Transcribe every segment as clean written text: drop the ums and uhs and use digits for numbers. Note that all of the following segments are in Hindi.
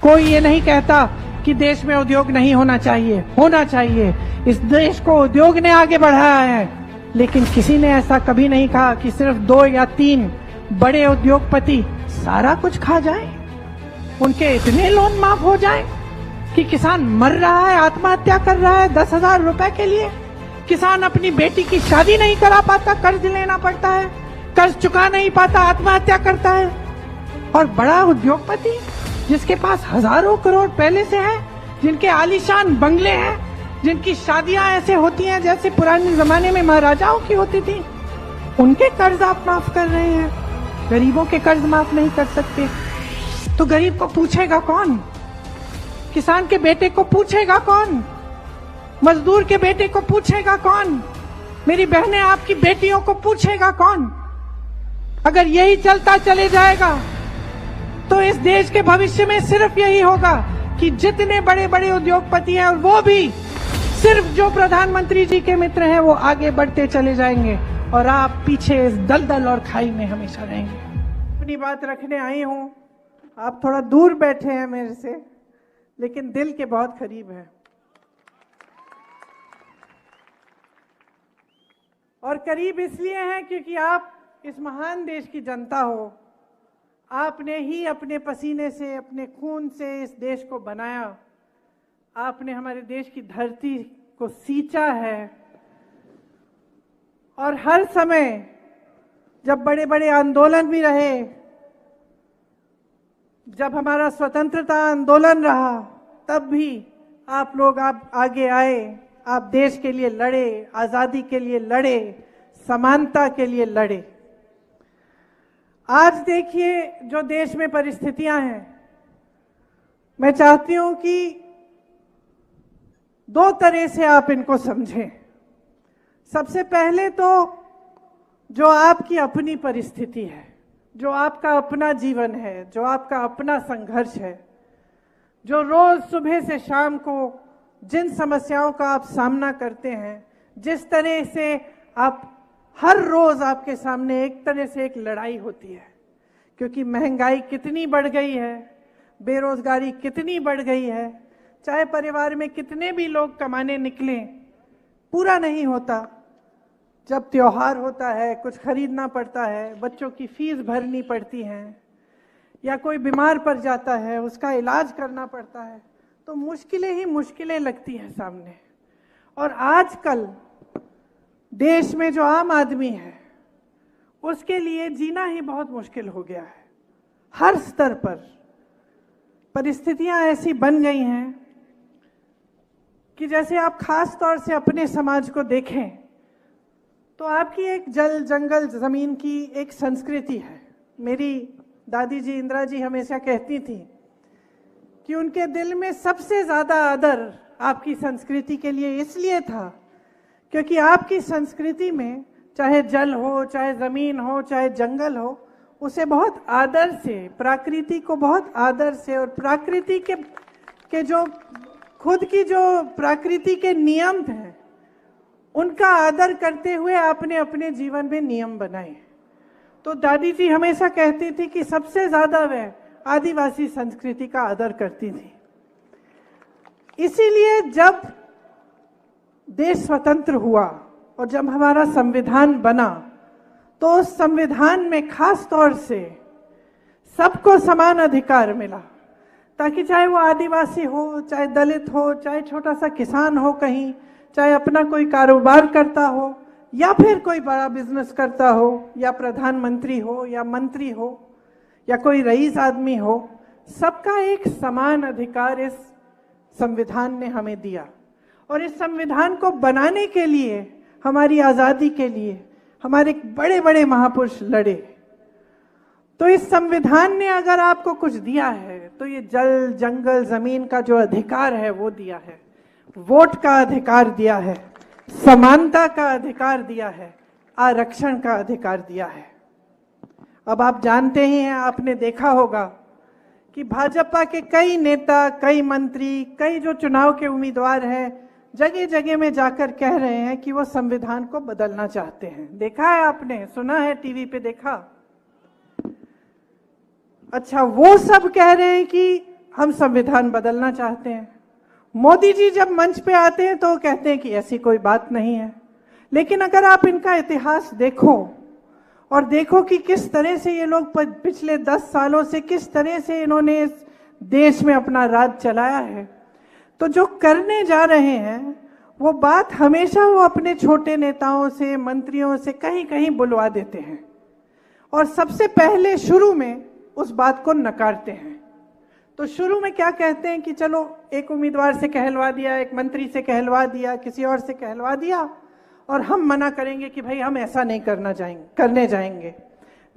कोई ये नहीं कहता कि देश में उद्योग नहीं होना चाहिए, होना चाहिए। इस देश को उद्योग ने आगे बढ़ाया है, लेकिन किसी ने ऐसा कभी नहीं कहा कि सिर्फ 2 या 3 बड़े उद्योगपति सारा कुछ खा जाएं, उनके इतने लोन माफ हो जाएं कि किसान मर रहा है, आत्महत्या कर रहा है 10,000 रुपए के लिए। किसान अपनी बेटी की शादी नहीं करा पाता, कर्ज लेना पड़ता है, कर्ज चुका नहीं पाता, आत्महत्या करता है। और बड़ा उद्योगपति जिसके पास हजारों करोड़ पहले से है, जिनके आलीशान बंगले हैं, जिनकी शादियां ऐसे होती हैं जैसे पुराने जमाने में महाराजाओं की होती थी, उनके कर्ज आप माफ कर रहे हैं, गरीबों के कर्ज माफ नहीं कर सकते। तो गरीब को पूछेगा कौन? किसान के बेटे को पूछेगा कौन? मजदूर के बेटे को पूछेगा कौन? मेरी बहनें, आपकी बेटियों को पूछेगा कौन? अगर यही चलता चले जाएगा तो इस देश के भविष्य में सिर्फ यही होगा कि जितने बड़े बड़े उद्योगपति हैं, और वो भी सिर्फ जो प्रधानमंत्री जी के मित्र हैं, वो आगे बढ़ते चले जाएंगे और आप पीछे इस दलदल और खाई में हमेशा रहेंगे। अपनी बात रखने आई हूं, आप थोड़ा दूर बैठे हैं मेरे से, लेकिन दिल के बहुत करीब है। और करीब इसलिए है क्योंकि आप इस महान देश की जनता हो। आपने ही अपने पसीने से, अपने खून से इस देश को बनाया। आपने हमारे देश की धरती को सींचा है। और हर समय जब बड़े बड़े आंदोलन भी रहे, जब हमारा स्वतंत्रता आंदोलन रहा, तब भी आप लोग आगे आए, आप देश के लिए लड़े, आजादी के लिए लड़े, समानता के लिए लड़े। आज देखिए जो देश में परिस्थितियां हैं, मैं चाहती हूं कि 2 तरह से आप इनको समझें। सबसे पहले तो जो आपकी अपनी परिस्थिति है, जो आपका अपना जीवन है, जो आपका अपना संघर्ष है, जो रोज सुबह से शाम को जिन समस्याओं का आप सामना करते हैं, जिस तरह से आप हर रोज आपके सामने एक तरह से एक लड़ाई होती है, क्योंकि महंगाई कितनी बढ़ गई है, बेरोजगारी कितनी बढ़ गई है, चाहे परिवार में कितने भी लोग कमाने निकलें, पूरा नहीं होता। जब त्योहार होता है, कुछ खरीदना पड़ता है, बच्चों की फीस भरनी पड़ती है, या कोई बीमार पड़ जाता है, उसका इलाज करना पड़ता है, तो मुश्किलें ही मुश्किलें लगती हैं सामने। और आजकल देश में जो आम आदमी है, उसके लिए जीना ही बहुत मुश्किल हो गया है। हर स्तर पर परिस्थितियां ऐसी बन गई हैं कि जैसे आप खास तौर से अपने समाज को देखें तो आपकी एक जल जंगल जमीन की एक संस्कृति है। मेरी दादी जी इंदिरा जी हमेशा कहती थी कि उनके दिल में सबसे ज्यादा आदर आपकी संस्कृति के लिए इसलिए था क्योंकि आपकी संस्कृति में चाहे जल हो, चाहे जमीन हो, चाहे जंगल हो, उसे बहुत आदर से, प्रकृति को बहुत आदर से, और प्रकृति के जो खुद की जो प्रकृति के नियम हैं, उनका आदर करते हुए आपने अपने जीवन में नियम बनाए। तो दादी जी हमेशा कहती थी कि सबसे ज्यादा वह आदिवासी संस्कृति का आदर करती थी। इसीलिए जब देश स्वतंत्र हुआ और जब हमारा संविधान बना, तो उस संविधान में खास तौर से सबको समान अधिकार मिला, ताकि चाहे वो आदिवासी हो, चाहे दलित हो, चाहे छोटा सा किसान हो कहीं, चाहे अपना कोई कारोबार करता हो, या फिर कोई बड़ा बिजनेस करता हो, या प्रधानमंत्री हो, या मंत्री हो, या कोई रईस आदमी हो, सबका एक समान अधिकार इस संविधान ने हमें दिया। और इस संविधान को बनाने के लिए, हमारी आजादी के लिए हमारे बड़े बड़े महापुरुष लड़े। तो इस संविधान ने अगर आपको कुछ दिया है तो ये जल जंगल जमीन का जो अधिकार है वो दिया है, वोट का अधिकार दिया है, समानता का अधिकार दिया है, आरक्षण का अधिकार दिया है। अब आप जानते ही हैं, आपने देखा होगा कि भाजपा के कई नेता, कई मंत्री, कई जो चुनाव के उम्मीदवार हैं, जगह जगह में जाकर कह रहे हैं कि वो संविधान को बदलना चाहते हैं। देखा है आपने, सुना है, टीवी पे देखा। अच्छा, वो सब कह रहे हैं कि हम संविधान बदलना चाहते हैं। मोदी जी जब मंच पे आते हैं तो कहते हैं कि ऐसी कोई बात नहीं है, लेकिन अगर आप इनका इतिहास देखो और देखो कि किस तरह से ये लोग पिछले 10 सालों से किस तरह से इन्होंने इस देश में अपना राज चलाया है, तो जो करने जा रहे हैं वो बात हमेशा वो अपने छोटे नेताओं से, मंत्रियों से कहीं कहीं बुलवा देते हैं और सबसे पहले शुरू में उस बात को नकारते हैं। तो शुरू में क्या कहते हैं कि चलो एक उम्मीदवार से कहलवा दिया, एक मंत्री से कहलवा दिया, किसी और से कहलवा दिया और हम मना करेंगे कि भाई हम ऐसा नहीं करने जाएंगे।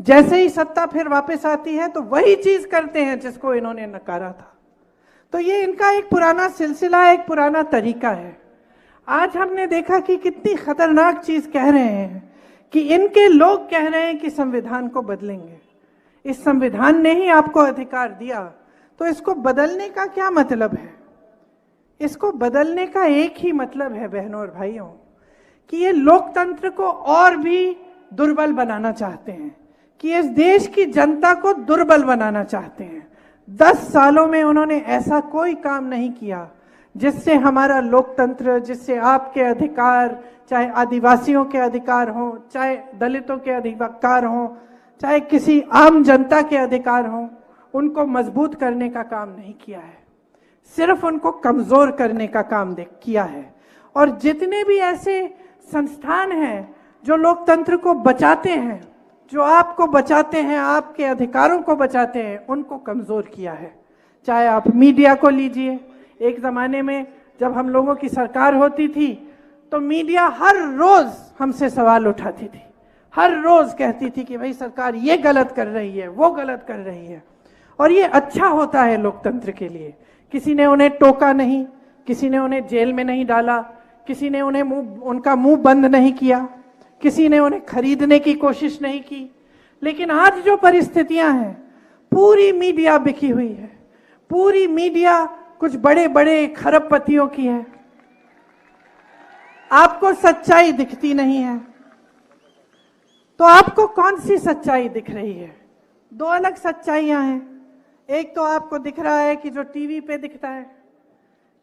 जैसे ही सत्ता फिर वापस आती है तो वही चीज करते हैं जिसको इन्होंने नकारा था। तो ये इनका एक पुराना सिलसिला, एक पुराना तरीका है। आज हमने देखा कि कितनी खतरनाक चीज कह रहे हैं कि इनके लोग कह रहे हैं कि संविधान को बदलेंगे। इस संविधान ने ही आपको अधिकार दिया, तो इसको बदलने का क्या मतलब है? इसको बदलने का एक ही मतलब है बहनों और भाइयों, कि ये लोकतंत्र को और भी दुर्बल बनाना चाहते हैं, कि इस देश की जनता को दुर्बल बनाना चाहते हैं। 10 सालों में उन्होंने ऐसा कोई काम नहीं किया जिससे हमारा लोकतंत्र, जिससे आपके अधिकार, चाहे आदिवासियों के अधिकार हो, चाहे दलितों के अधिकार हो, चाहे किसी आम जनता के अधिकार हो, उनको मजबूत करने का काम नहीं किया है, सिर्फ उनको कमजोर करने का काम किया है। और जितने भी ऐसे संस्थान हैं जो लोकतंत्र को बचाते हैं, जो आपको बचाते हैं, आपके अधिकारों को बचाते हैं, उनको कमजोर किया है। चाहे आप मीडिया को लीजिए, एक जमाने में जब हम लोगों की सरकार होती थी तो मीडिया हर रोज हमसे सवाल उठाती थी, हर रोज कहती थी कि भाई सरकार ये गलत कर रही है, वो गलत कर रही है। और ये अच्छा होता है लोकतंत्र के लिए। किसी ने उन्हें टोका नहीं, किसी ने उन्हें जेल में नहीं डाला, किसी ने उनका मुंह बंद नहीं किया, किसी ने उन्हें खरीदने की कोशिश नहीं की। लेकिन आज जो परिस्थितियां हैं, पूरी मीडिया बिकी हुई है, पूरी मीडिया कुछ बड़े बड़े खरबपतियों की है। आपको सच्चाई दिखती नहीं है, तो आपको कौन सी सच्चाई दिख रही है? दो अलग सच्चाइयां हैं। एक तो आपको दिख रहा है कि जो टीवी पे दिखता है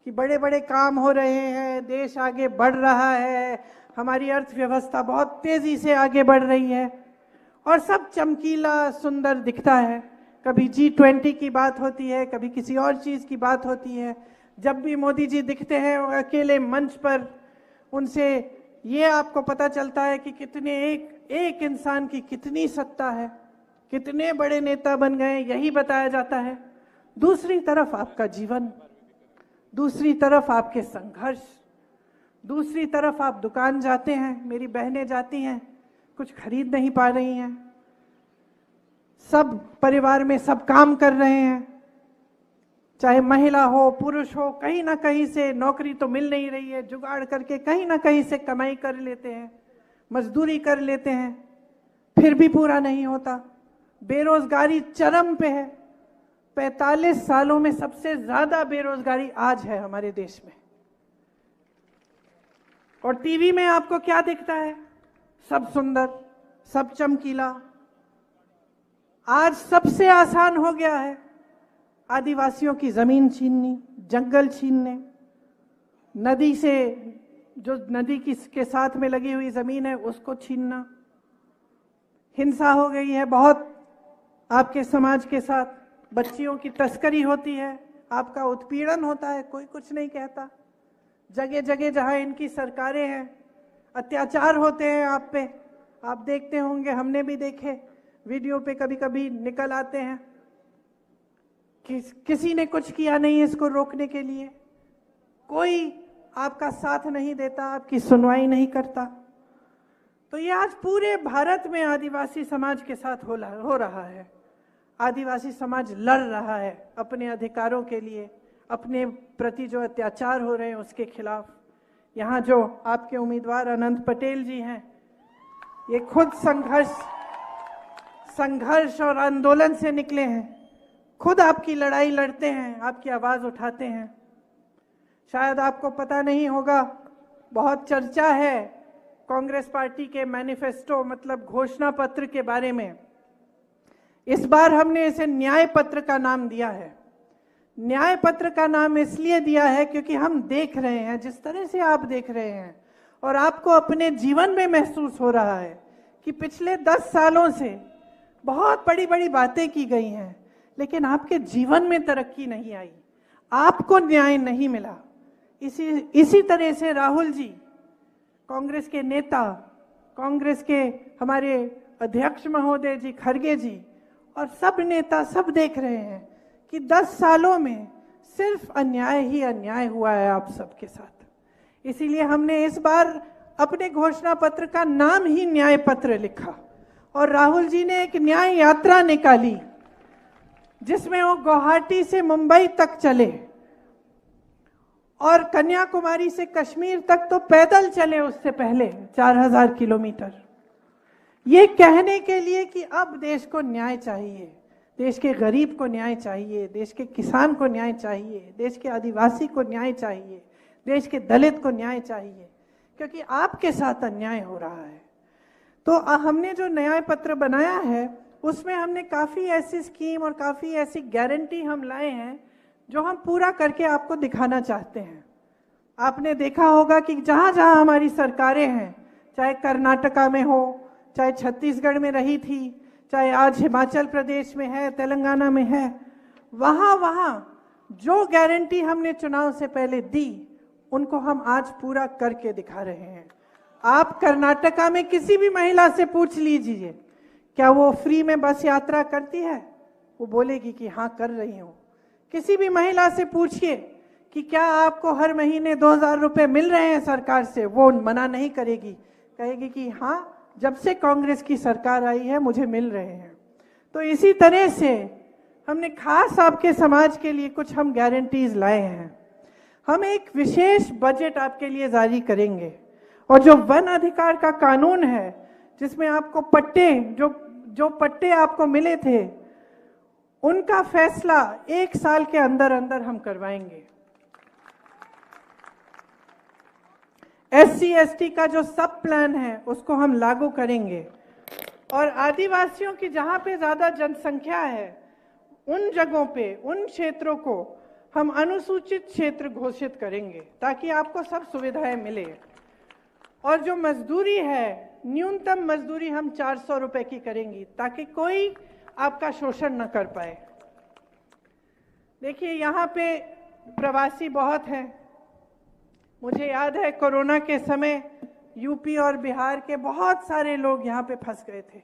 कि बड़े बड़े काम हो रहे हैं, देश आगे बढ़ रहा है, हमारी अर्थव्यवस्था बहुत तेजी से आगे बढ़ रही है और सब चमकीला सुंदर दिखता है। कभी G20 की बात होती है, कभी किसी और चीज की बात होती है। जब भी मोदी जी दिखते हैं अकेले मंच पर, उनसे ये आपको पता चलता है कि कितने एक इंसान की कितनी सत्ता है, कितने बड़े नेता बन गए, यही बताया जाता है। दूसरी तरफ आपका जीवन, दूसरी तरफ आपके संघर्ष, दूसरी तरफ आप दुकान जाते हैं, मेरी बहनें जाती हैं, कुछ खरीद नहीं पा रही हैं, सब परिवार में सब काम कर रहे हैं, चाहे महिला हो पुरुष हो, कहीं ना कहीं से नौकरी तो मिल नहीं रही है, जुगाड़ करके कहीं ना कहीं से कमाई कर लेते हैं, मजदूरी कर लेते हैं, फिर भी पूरा नहीं होता। बेरोजगारी चरम पे है। 45 सालों में सबसे ज्यादा बेरोजगारी आज है हमारे देश में। और टीवी में आपको क्या दिखता है? सब सुंदर, सब चमकीला। आज सबसे आसान हो गया है आदिवासियों की जमीन छीननी, जंगल छीनने, नदी से, जो नदी के साथ में लगी हुई जमीन है उसको छीनना। हिंसा हो गई है बहुत आपके समाज के साथ, बच्चियों की तस्करी होती है, आपका उत्पीड़न होता है, कोई कुछ नहीं कहता। जगह जगह जहां इनकी सरकारें हैं, अत्याचार होते हैं आप पे। आप देखते होंगे, हमने भी देखे, वीडियो पे कभी कभी निकल आते हैं। किसी ने कुछ किया नहीं इसको रोकने के लिए, कोई आपका साथ नहीं देता, आपकी सुनवाई नहीं करता। तो ये आज पूरे भारत में आदिवासी समाज के साथ हो रहा है। आदिवासी समाज लड़ रहा है अपने अधिकारों के लिए, अपने प्रति जो अत्याचार हो रहे हैं उसके खिलाफ। यहाँ जो आपके उम्मीदवार अनंत पटेल जी हैं, ये खुद संघर्ष और आंदोलन से निकले हैं, खुद आपकी लड़ाई लड़ते हैं, आपकी आवाज उठाते हैं। शायद आपको पता नहीं होगा, बहुत चर्चा है कांग्रेस पार्टी के मैनिफेस्टो मतलब घोषणा पत्र के बारे में। इस बार हमने इसे न्याय पत्र का नाम दिया है। न्याय पत्र का नाम इसलिए दिया है क्योंकि हम देख रहे हैं, जिस तरह से आप देख रहे हैं और आपको अपने जीवन में महसूस हो रहा है कि पिछले 10 सालों से बहुत बड़ी बड़ी बातें की गई हैं, लेकिन आपके जीवन में तरक्की नहीं आई, आपको न्याय नहीं मिला। इसी तरह से राहुल जी, कांग्रेस के नेता, कांग्रेस के हमारे अध्यक्ष महोदय जी खड़गे जी और सब नेता सब देख रहे हैं कि 10 सालों में सिर्फ अन्याय ही अन्याय हुआ है आप सबके साथ। इसीलिए हमने इस बार अपने घोषणा पत्र का नाम ही न्याय पत्र लिखा और राहुल जी ने एक न्याय यात्रा निकाली जिसमें वो गुवाहाटी से मुंबई तक चले और कन्याकुमारी से कश्मीर तक तो पैदल चले, उससे पहले 4000 किलोमीटर, ये कहने के लिए कि अब देश को न्याय चाहिए, देश के गरीब को न्याय चाहिए, देश के किसान को न्याय चाहिए, देश के आदिवासी को न्याय चाहिए, देश के दलित को न्याय चाहिए, क्योंकि आपके साथ अन्याय हो रहा है। तो हमने जो न्याय पत्र बनाया है उसमें हमने काफ़ी ऐसी स्कीम और काफ़ी ऐसी गारंटी हम लाए हैं जो हम पूरा करके आपको दिखाना चाहते हैं। आपने देखा होगा कि जहाँ जहाँ हमारी सरकारें हैं, चाहे कर्नाटका में हो, चाहे छत्तीसगढ़ में रही थी, चाहे आज हिमाचल प्रदेश में है, तेलंगाना में है, वहाँ वहाँ जो गारंटी हमने चुनाव से पहले दी उनको हम आज पूरा करके दिखा रहे हैं। आप कर्नाटका में किसी भी महिला से पूछ लीजिए क्या वो फ्री में बस यात्रा करती है, वो बोलेगी कि हाँ कर रही हूँ। किसी भी महिला से पूछिए कि क्या आपको हर महीने 2000 रुपये मिल रहे हैं सरकार से, वो मना नहीं करेगी, कहेगी कि हाँ जब से कांग्रेस की सरकार आई है मुझे मिल रहे हैं। तो इसी तरह से हमने खास आपके समाज के लिए कुछ हम गारंटीज लाए हैं। हम एक विशेष बजट आपके लिए जारी करेंगे और जो वन अधिकार का कानून है जिसमें आपको पट्टे जो पट्टे आपको मिले थे उनका फैसला 1 साल के अंदर अंदर हम करवाएंगे। SC/ST का जो सब प्लान है उसको हम लागू करेंगे और आदिवासियों की जहाँ पे ज़्यादा जनसंख्या है उन जगहों पे, उन क्षेत्रों को हम अनुसूचित क्षेत्र घोषित करेंगे ताकि आपको सब सुविधाएं मिले। और जो मजदूरी है, न्यूनतम मजदूरी हम 400 रुपए की करेंगी ताकि कोई आपका शोषण न कर पाए। देखिए यहाँ पे प्रवासी बहुत हैं। मुझे याद है कोरोना के समय यूपी और बिहार के बहुत सारे लोग यहाँ पे फंस गए थे।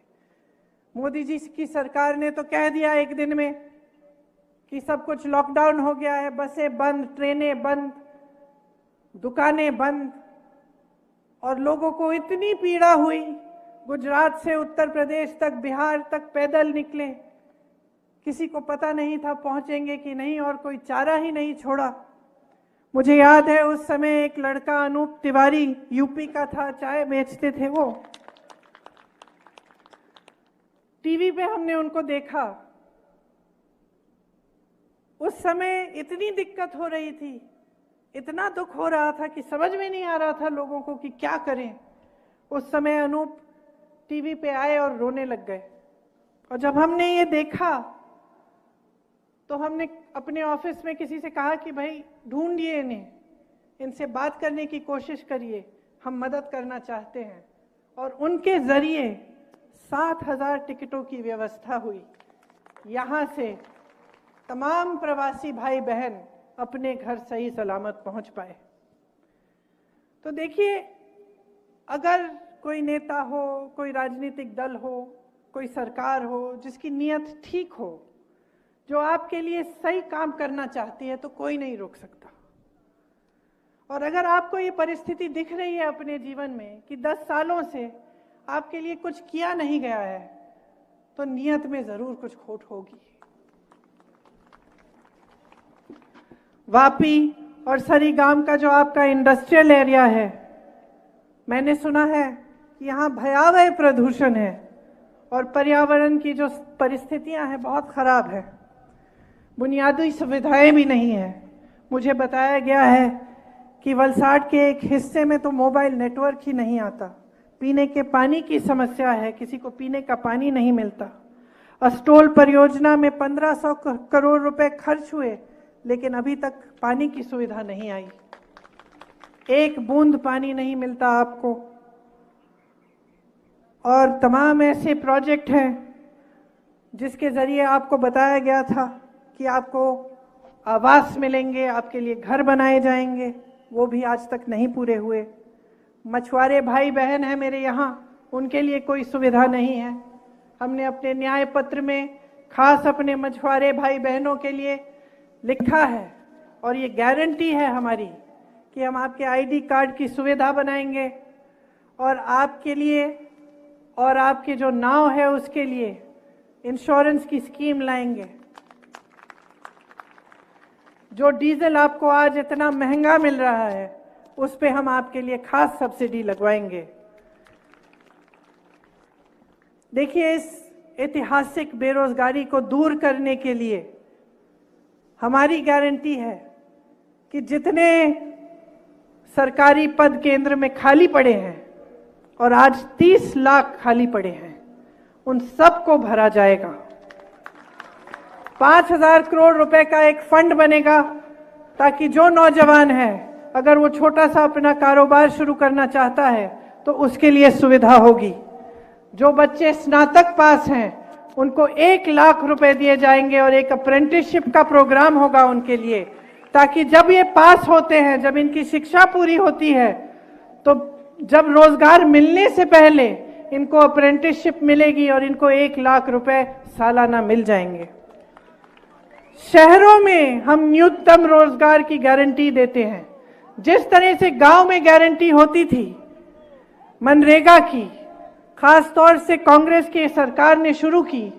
मोदी जी की सरकार ने तो कह दिया एक दिन में कि सब कुछ लॉकडाउन हो गया है, बसें बंद, ट्रेनें बंद, दुकानें बंद, और लोगों को इतनी पीड़ा हुई। गुजरात से उत्तर प्रदेश तक, बिहार तक पैदल निकले, किसी को पता नहीं था पहुंचेंगे कि नहीं और कोई चारा ही नहीं छोड़ा। मुझे याद है उस समय एक लड़का अनूप तिवारी यूपी का था, चाय बेचते थे वो, टीवी पे हमने उनको देखा। उस समय इतनी दिक्कत हो रही थी, इतना दुख हो रहा था कि समझ में नहीं आ रहा था लोगों को कि क्या करें। उस समय अनूप टीवी पे आए और रोने लग गए। और जब हमने ये देखा तो हमने अपने ऑफिस में किसी से कहा कि भाई ढूंढिए इन्हें, इनसे बात करने की कोशिश करिए, हम मदद करना चाहते हैं। और उनके जरिए 7000 टिकटों की व्यवस्था हुई। यहाँ से तमाम प्रवासी भाई बहन अपने घर सही सलामत पहुंच पाए। तो देखिए, अगर कोई नेता हो, कोई राजनीतिक दल हो, कोई सरकार हो जिसकी नीयत ठीक हो, जो आपके लिए सही काम करना चाहती है, तो कोई नहीं रोक सकता। और अगर आपको ये परिस्थिति दिख रही है अपने जीवन में कि 10 सालों से आपके लिए कुछ किया नहीं गया है, तो नीयत में जरूर कुछ खोट होगी। वापी और सरीगाम का जो आपका इंडस्ट्रियल एरिया है, मैंने सुना है कि यहाँ भयावह प्रदूषण है और पर्यावरण की जो परिस्थितियाँ हैं बहुत खराब है, बुनियादी सुविधाएं भी नहीं है। मुझे बताया गया है कि वलसाड के एक हिस्से में तो मोबाइल नेटवर्क ही नहीं आता, पीने के पानी की समस्या है, किसी को पीने का पानी नहीं मिलता। अस्टोल परियोजना में 1500 करोड़ रुपए खर्च हुए, लेकिन अभी तक पानी की सुविधा नहीं आई, एक बूंद पानी नहीं मिलता आपको। और तमाम ऐसे प्रोजेक्ट हैं जिसके ज़रिए आपको बताया गया था कि आपको आवास मिलेंगे, आपके लिए घर बनाए जाएंगे, वो भी आज तक नहीं पूरे हुए। मछुआरे भाई बहन हैं मेरे यहाँ, उनके लिए कोई सुविधा नहीं है। हमने अपने न्याय पत्र में खास अपने मछुआरे भाई बहनों के लिए लिखा है और ये गारंटी है हमारी कि हम आपके आईडी कार्ड की सुविधा बनाएंगे और आपके लिए और आपकी जो नाव है उसके लिए इंश्योरेंस की स्कीम लाएंगे। जो डीजल आपको आज इतना महंगा मिल रहा है उस पे हम आपके लिए खास सब्सिडी लगवाएंगे। देखिए, इस ऐतिहासिक बेरोजगारी को दूर करने के लिए हमारी गारंटी है कि जितने सरकारी पद केंद्र में खाली पड़े हैं और आज 30 लाख खाली पड़े हैं, उन सबको भरा जाएगा। 5,000 करोड़ रुपए का एक फंड बनेगा ताकि जो नौजवान है अगर वो छोटा सा अपना कारोबार शुरू करना चाहता है तो उसके लिए सुविधा होगी। जो बच्चे स्नातक पास हैं उनको 1 लाख रुपए दिए जाएंगे और एक अप्रेंटिसशिप का प्रोग्राम होगा उनके लिए, ताकि जब ये पास होते हैं, जब इनकी शिक्षा पूरी होती है, तो जब रोजगार मिलने से पहले इनको अप्रेंटिसशिप मिलेगी और इनको 1 लाख रुपए सालाना मिल जाएंगे। शहरों में हम न्यूनतम रोजगार की गारंटी देते हैं। जिस तरह से गांव में गारंटी होती थी मनरेगा की, खास तौर से कांग्रेस की सरकार ने शुरू की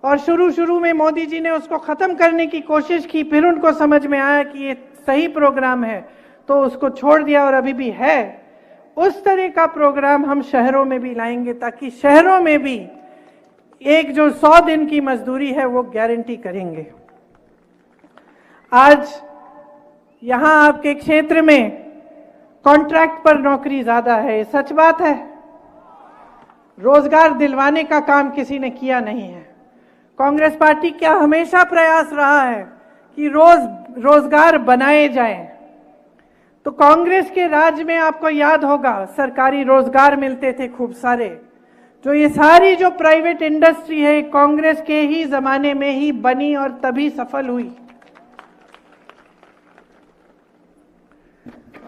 और शुरू में मोदी जी ने उसको खत्म करने की कोशिश की, फिर उनको समझ में आया कि ये सही प्रोग्राम है तो उसको छोड़ दिया और अभी भी है। उस तरह का प्रोग्राम हम शहरों में भी लाएंगे ताकि शहरों में भी एक जो 100 दिन की मजदूरी है वो गारंटी करेंगे। आज यहां आपके क्षेत्र में कॉन्ट्रैक्ट पर नौकरी ज्यादा है, सच बात है। रोजगार दिलवाने का काम किसी ने किया नहीं है। कांग्रेस पार्टी का हमेशा प्रयास रहा है कि रोजगार बनाए जाएं। तो कांग्रेस के राज में आपको याद होगा सरकारी रोजगार मिलते थे खूब सारे। जो ये सारी जो प्राइवेट इंडस्ट्री है कांग्रेस के ही जमाने में ही बनी और तभी सफल हुई।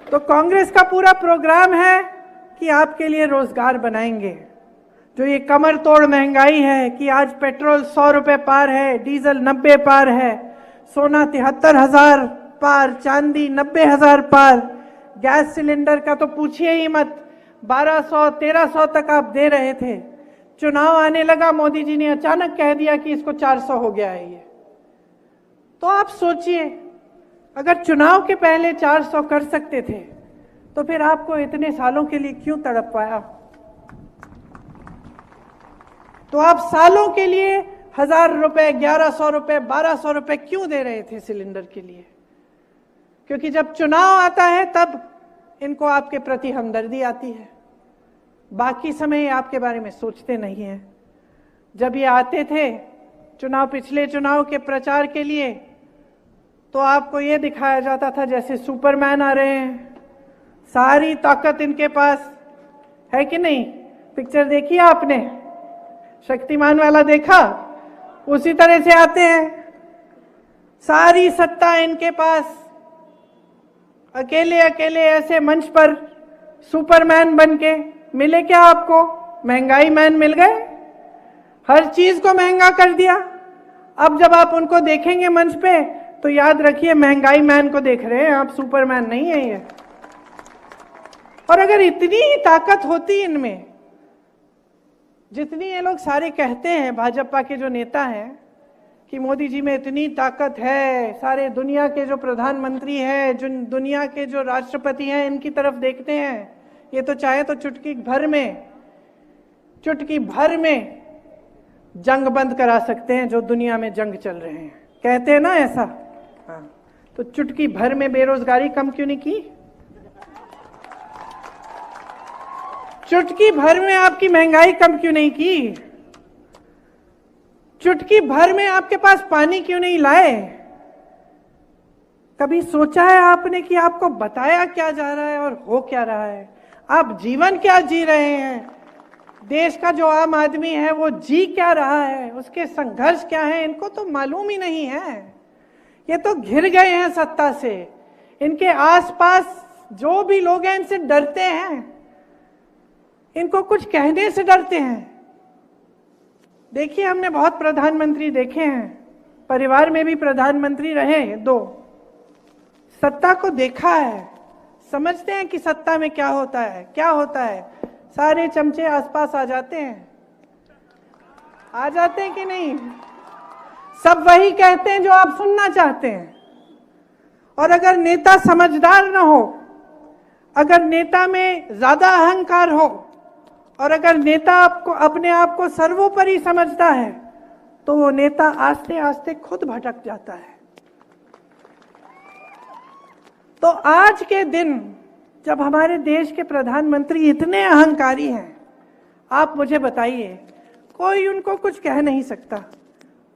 तो कांग्रेस का पूरा प्रोग्राम है कि आपके लिए रोजगार बनाएंगे। जो ये कमर तोड़ महंगाई है कि आज पेट्रोल 100 रुपए पार है, डीजल 90 पार है, सोना 73,000 पार, चांदी 90,000 पार, गैस सिलेंडर का तो पूछिए ही मत, 1200-1300 तक आप दे रहे थे। चुनाव आने लगा, मोदी जी ने अचानक कह दिया कि इसको 400 हो गया है ये। तो आप सोचिए, अगर चुनाव के पहले 400 कर सकते थे तो फिर आपको इतने सालों के लिए क्यों तड़प पाया? तो आप सालों के लिए 1,000 रुपए, 1,100 रुपए, 1,200 रुपए क्यों दे रहे थे सिलेंडर के लिए? क्योंकि जब चुनाव आता है तब इनको आपके प्रति हमदर्दी आती है, बाकी समय आपके बारे में सोचते नहीं हैं। जब ये आते थे चुनाव, पिछले चुनाव के प्रचार के लिए, तो आपको ये दिखाया जाता था जैसे सुपरमैन आ रहे हैं, सारी ताकत इनके पास है कि नहीं? पिक्चर देखी आपने, शक्तिमान वाला देखा? उसी तरह से आते हैं, सारी सत्ता इनके पास, अकेले अकेले ऐसे मंच पर सुपरमैन बन के। मिले क्या आपको? महंगाई मैन मिल गए, हर चीज को महंगा कर दिया। अब जब आप उनको देखेंगे मंच पे तो याद रखिए महंगाई मैन को देख रहे हैं आप, सुपरमैन नहीं है ये। और अगर इतनी ही ताकत होती इनमें, जितनी ये लोग सारे कहते हैं, भाजपा के जो नेता हैं कि मोदी जी में इतनी ताकत है, सारे दुनिया के जो प्रधानमंत्री हैं, जो दुनिया के जो राष्ट्रपति हैं, इनकी तरफ देखते हैं, ये तो चाहे तो चुटकी भर में जंग बंद करा सकते हैं जो दुनिया में जंग चल रहे हैं, कहते हैं ना ऐसा। हाँ, तो चुटकी भर में बेरोजगारी कम क्यों नहीं की? चुटकी भर में आपकी महंगाई कम क्यों नहीं की? चुटकी भर में आपके पास पानी क्यों नहीं लाए? कभी सोचा है आपने कि आपको बताया क्या जा रहा है और हो क्या रहा है? आप जीवन क्या जी रहे हैं? देश का जो आम आदमी है वो जी क्या रहा है, उसके संघर्ष क्या है, इनको तो मालूम ही नहीं है। ये तो घिर गए हैं सत्ता से। इनके आसपास जो भी लोग हैं इनसे डरते हैं, इनको कुछ कहने से डरते हैं। देखिए, हमने बहुत प्रधानमंत्री देखे हैं, परिवार में भी प्रधानमंत्री रहे हैं 2, सत्ता को देखा है, समझते हैं कि सत्ता में क्या होता है, क्या होता है। सारे चमचे आसपास आ जाते हैं, आ जाते हैं कि नहीं? सब वही कहते हैं जो आप सुनना चाहते हैं। और अगर नेता समझदार ना हो, अगर नेता में ज्यादा अहंकार हो, और अगर नेता आपको अपने आप को सर्वोपरि समझता है, तो वो नेता आस्ते आस्ते खुद भटक जाता है। तो आज के दिन जब हमारे देश के प्रधानमंत्री इतने अहंकारी हैं, आप मुझे बताइए, कोई उनको कुछ कह नहीं सकता।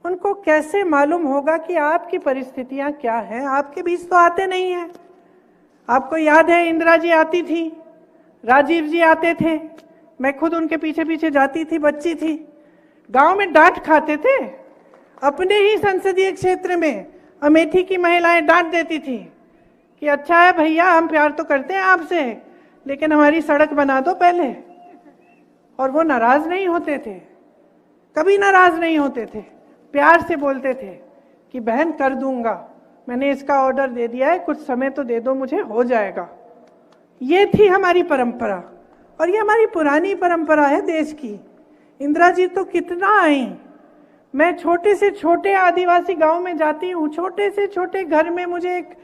उनको कैसे मालूम होगा कि आपकी परिस्थितियां क्या हैं? आपके बीच तो आते नहीं हैं। आपको याद है, इंदिरा जी आती थी, राजीव जी आते थे, मैं खुद उनके पीछे पीछे जाती थी, बच्ची थी। गांव में डांट खाते थे, अपने ही संसदीय क्षेत्र में अमेठी की महिलाएं डांट देती थी कि अच्छा है भैया, हम प्यार तो करते हैं आपसे, लेकिन हमारी सड़क बना दो पहले। और वो नाराज नहीं होते थे, कभी नाराज नहीं होते थे, प्यार से बोलते थे कि बहन कर दूंगा, मैंने इसका ऑर्डर दे दिया है, कुछ समय तो दे दो मुझे, हो जाएगा। ये थी हमारी परंपरा, और ये हमारी पुरानी परंपरा है देश की। इंदिरा जी तो कितना आई। मैं छोटे से छोटे आदिवासी गांव में जाती हूँ, छोटे से छोटे घर में मुझे एक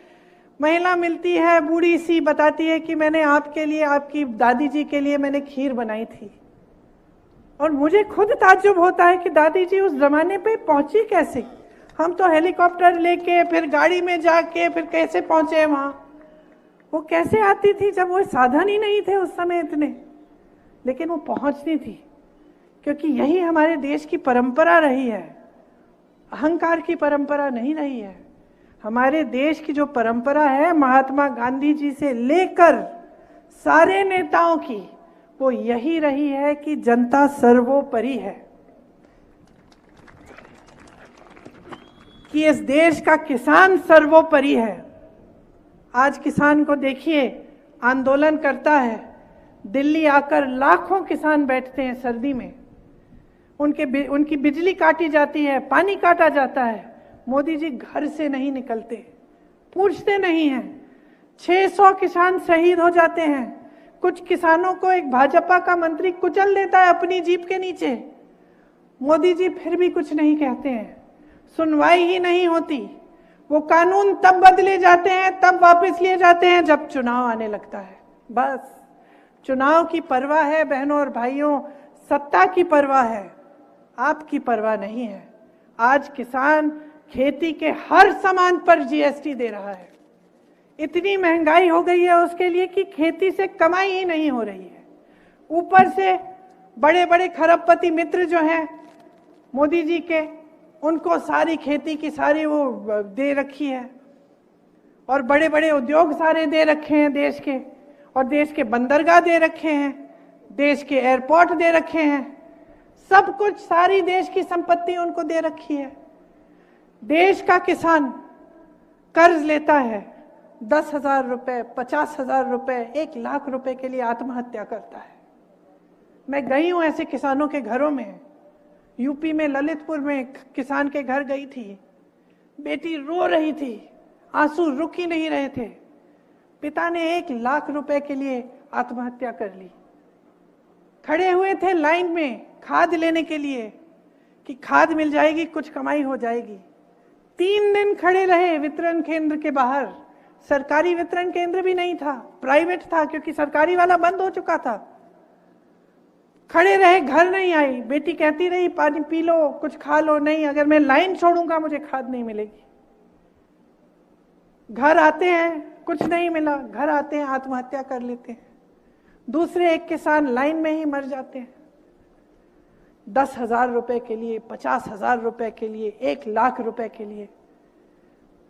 महिला मिलती है, बूढ़ी सी, बताती है कि मैंने आपके लिए, आपकी दादी जी के लिए मैंने खीर बनाई थी। और मुझे खुद ताज्जुब होता है कि दादी जी उस जमाने पे पहुंची कैसे? हम तो हेलीकॉप्टर लेके, फिर गाड़ी में जाके, फिर कैसे पहुंचे वहां? वो कैसे आती थी जब वो साधन ही नहीं थे उस समय इतने? लेकिन वो पहुंचती थी, क्योंकि यही हमारे देश की परंपरा रही है, अहंकार की परंपरा नहीं रही है। हमारे देश की जो परंपरा है, महात्मा गांधी जी से लेकर सारे नेताओं की, वो यही रही है कि जनता सर्वोपरि है, कि इस देश का किसान सर्वोपरि है। आज किसान को देखिए, आंदोलन करता है, दिल्ली आकर लाखों किसान बैठते हैं सर्दी में, उनकी बिजली काटी जाती है, पानी काटा जाता है, मोदी जी घर से नहीं निकलते, पूछते नहीं हैं। 600 किसान शहीद हो जाते हैं। कुछ किसानों को एक भाजपा का मंत्री कुचल देता है अपनी जीप के नीचे, मोदी जी फिर भी कुछ नहीं कहते हैं, सुनवाई ही नहीं होती। वो कानून तब बदले जाते हैं, तब वापस लिए जाते हैं जब चुनाव आने लगता है। बस चुनाव की परवाह है बहनों और भाइयों, सत्ता की परवाह है, आपकी परवाह नहीं है। आज किसान खेती के हर सामान पर जीएसटी दे रहा है। इतनी महंगाई हो गई है उसके लिए कि खेती से कमाई ही नहीं हो रही है। ऊपर से बड़े बड़े खरबपति मित्र जो हैं मोदी जी के, उनको सारी खेती की सारी वो दे रखी है, और बड़े बड़े उद्योग सारे दे रखे हैं देश के, और देश के बंदरगाह दे रखे हैं, देश के एयरपोर्ट दे रखे हैं, सब कुछ, सारी देश की संपत्ति उनको दे रखी है। देश का किसान कर्ज लेता है, 10,000 रुपए, 50,000 रुपए, 1 लाख रुपए के लिए आत्महत्या करता है। मैं गई हूं ऐसे किसानों के घरों में। यूपी में ललितपुर में किसान के घर गई थी, बेटी रो रही थी, आंसू रुक ही नहीं रहे थे। पिता ने 1 लाख रुपए के लिए आत्महत्या कर ली। खड़े हुए थे लाइन में खाद लेने के लिए कि खाद मिल जाएगी, कुछ कमाई हो जाएगी। 3 दिन खड़े रहे वितरण केंद्र के बाहर। सरकारी वितरण केंद्र भी नहीं था, प्राइवेट था, क्योंकि सरकारी वाला बंद हो चुका था। खड़े रहे, घर नहीं आई। बेटी कहती रही पानी पी लो, कुछ खा लो। नहीं, अगर मैं लाइन छोड़ूंगा मुझे खाद नहीं मिलेगी। घर आते हैं, कुछ नहीं मिला, घर आते हैं आत्महत्या कर लेते हैं। दूसरे एक किसान लाइन में ही मर जाते हैं। 10,000 रुपए के लिए, 50,000 रुपए के लिए, 1 लाख रुपए के लिए।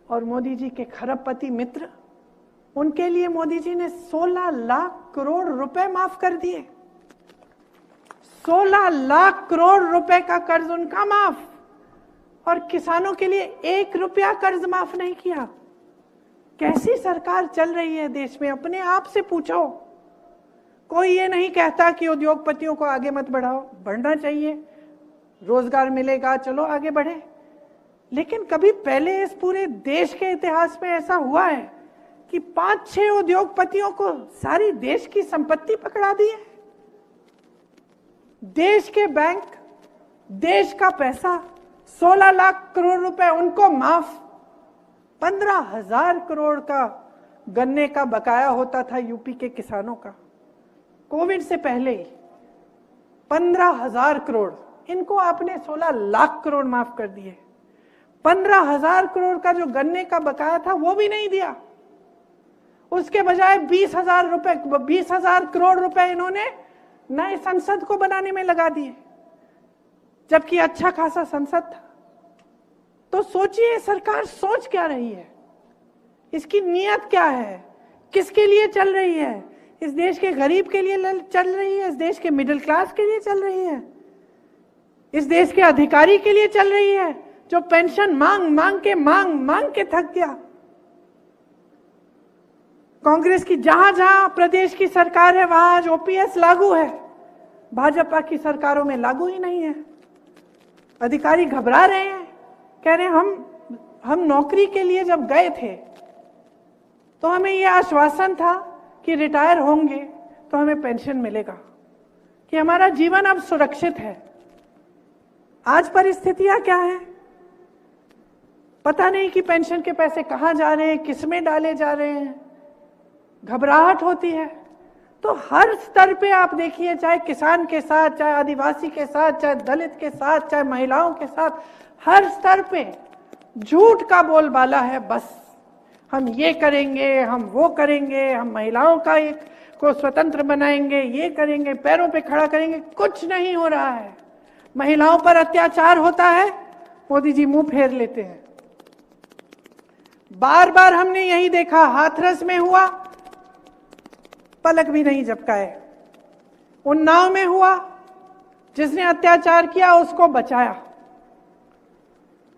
और मोदी जी के खरबपति मित्र, उनके लिए मोदी जी ने 16 लाख करोड़ रुपए माफ कर दिए। 16 लाख करोड़ रुपए का कर्ज उनका माफ, और किसानों के लिए 1 रुपया कर्ज माफ नहीं किया। कैसी सरकार चल रही है देश में? अपने आप से पूछो। कोई ये नहीं कहता कि उद्योगपतियों को आगे मत बढ़ाओ, बढ़ना चाहिए, रोजगार मिलेगा, चलो आगे बढ़े। लेकिन कभी पहले इस पूरे देश के इतिहास में ऐसा हुआ है कि 5-6 उद्योगपतियों को सारी देश की संपत्ति पकड़ा दी है? देश के बैंक, देश का पैसा, 16 लाख करोड़ रुपए उनको माफ। 15,000 करोड़ का गन्ने का बकाया होता था यूपी के किसानों का कोविड से पहले ही, 15,000 करोड़, इनको आपने 16 लाख करोड़ माफ कर दिए। 15,000 करोड़ का जो गन्ने का बकाया था वो भी नहीं दिया, उसके बजाय 20,000 करोड़ रुपए इन्होंने नए संसद को बनाने में लगा दिए, जबकि अच्छा खासा संसद था। तो सोचिए सरकार सोच क्या रही है, इसकी नीयत क्या है, किसके लिए चल रही है? इस देश के गरीब के लिए चल रही है? इस देश के मिडिल क्लास के लिए चल रही है? इस देश के अधिकारी के लिए चल रही है जो पेंशन मांग के थक गया? कांग्रेस की जहां जहां प्रदेश की सरकार है वहां आज ओपीएस लागू है, भाजपा की सरकारों में लागू ही नहीं है। अधिकारी घबरा रहे हैं, कह रहे हम नौकरी के लिए जब गए थे तो हमें यह आश्वासन था कि रिटायर होंगे तो हमें पेंशन मिलेगा, कि हमारा जीवन अब सुरक्षित है। आज परिस्थितियां क्या है पता नहीं कि पेंशन के पैसे कहां जा रहे हैं, किसमें डाले जा रहे हैं, घबराहट होती है। तो हर स्तर पे आप देखिए, चाहे किसान के साथ, चाहे आदिवासी के साथ, चाहे दलित के साथ, चाहे महिलाओं के साथ, हर स्तर पे झूठ का बोलबाला है। बस हम ये करेंगे, हम वो करेंगे, हम महिलाओं का एक को स्वतंत्र बनाएंगे, ये करेंगे, पैरों पे खड़ा करेंगे। कुछ नहीं हो रहा है। महिलाओं पर अत्याचार होता है, मोदी जी मुंह फेर लेते हैं। बार बार हमने यही देखा, हाथरस में हुआ, पलक भी नहीं झपकाए। उन्नाव में हुआ, जिसने अत्याचार किया उसको बचाया।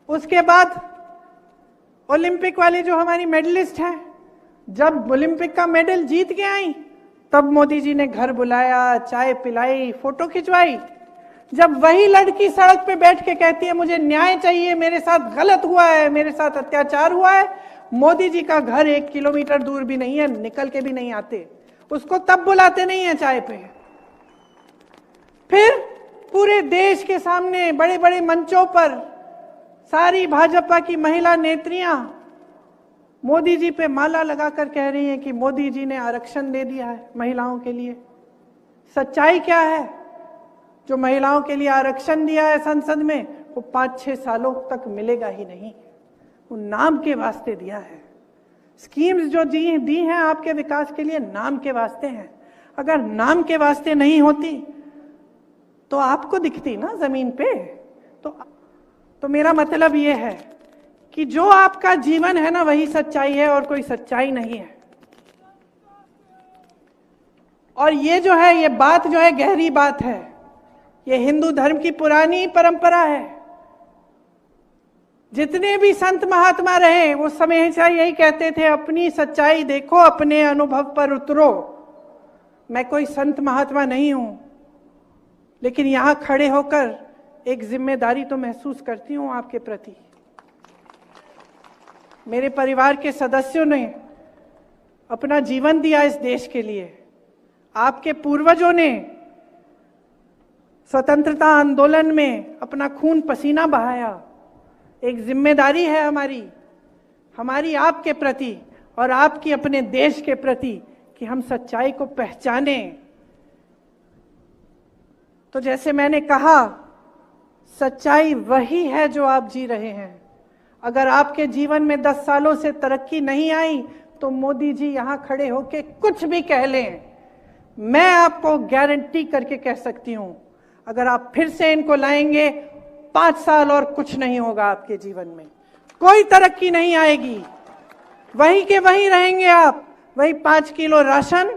उसके बाद ओलंपिक वाली जो हमारी मेडलिस्ट हैं, जब ओलंपिक का मेडल जीत के आई तब मोदी जी ने घर बुलाया, चाय पिलाई, फोटो खिंचवाई। जब वही लड़की सड़क पे बैठ के कहती है मुझे न्याय चाहिए, मेरे साथ गलत हुआ है, मेरे साथ अत्याचार हुआ है, मोदी जी का घर 1 किलोमीटर दूर भी नहीं है, निकल के भी नहीं आते, उसको तब बुलाते नहीं है चाय पे। फिर पूरे देश के सामने बड़े बड़े मंचों पर सारी भाजपा की महिला नेत्रियां मोदी जी पे माला लगाकर कह रही हैं कि मोदी जी ने आरक्षण दे दिया है महिलाओं के लिए। सच्चाई क्या है? जो महिलाओं के लिए आरक्षण दिया है संसद में, वो 5-6 सालों तक मिलेगा ही नहीं, वो नाम के वास्ते दिया है। स्कीम्स जो दी हैं आपके विकास के लिए नाम के वास्ते हैं। अगर नाम के वास्ते नहीं होती तो आपको दिखती ना जमीन पे। तो मेरा मतलब ये है कि जो आपका जीवन है ना, वही सच्चाई है और कोई सच्चाई नहीं है। और ये जो है, ये बात जो है गहरी बात है, ये हिंदू धर्म की पुरानी परंपरा है। जितने भी संत महात्मा रहे वो हमेशा यही कहते थे, अपनी सच्चाई देखो, अपने अनुभव पर उतरो। मैं कोई संत महात्मा नहीं हूं, लेकिन यहां खड़े होकर एक जिम्मेदारी तो महसूस करती हूं आपके प्रति। मेरे परिवार के सदस्यों ने अपना जीवन दिया इस देश के लिए। आपके पूर्वजों ने स्वतंत्रता आंदोलन में अपना खून पसीना बहाया। एक जिम्मेदारी है हमारी आपके प्रति और आपकी अपने देश के प्रति कि हम सच्चाई को पहचानें। तो जैसे मैंने कहा, सच्चाई वही है जो आप जी रहे हैं। अगर आपके जीवन में 10 सालों से तरक्की नहीं आई तो मोदी जी यहां खड़े होके कुछ भी कह लें, मैं आपको गारंटी करके कह सकती हूं, अगर आप फिर से इनको लाएंगे 5 साल और कुछ नहीं होगा आपके जीवन में। कोई तरक्की नहीं आएगी। वहीं के वहीं रहेंगे आप, वही 5 किलो राशन,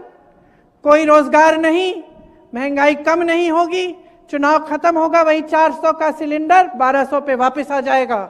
कोई रोजगार नहीं, महंगाई कम नहीं होगी, चुनाव खत्म होगा, वही 400 का सिलेंडर 1200 पे वापस आ जाएगा।